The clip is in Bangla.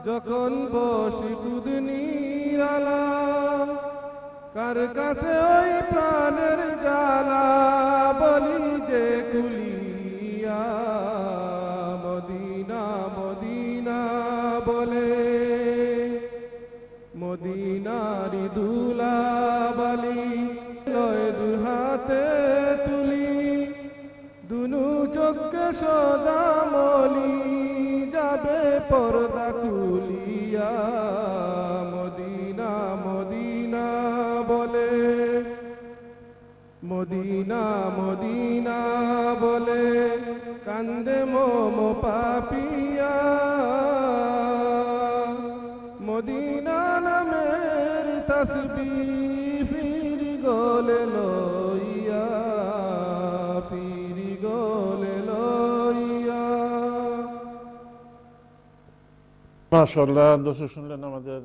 যখন বসি কুদনির আলা, কার কাছে ওই প্রাণের জ্বালা বলি যে কুলিয়া, মদিনা মদিনা বলে, মদিনারি দুলা বালি লয় দুহাতে তুলি, দুনু চোখে সদা মলি যাবে পর্দা খুলিয়া, মদিনা মদিনা বলে, মদিনা মদিনা বলে কান্দে মোম পাপিয়া, মদিনা নামের তসবিহ ফিরি গলে লইয়া, ফিরি গলে লইয়া। মাশাআল্লাহ, দর্শক শুনলেন আমাদের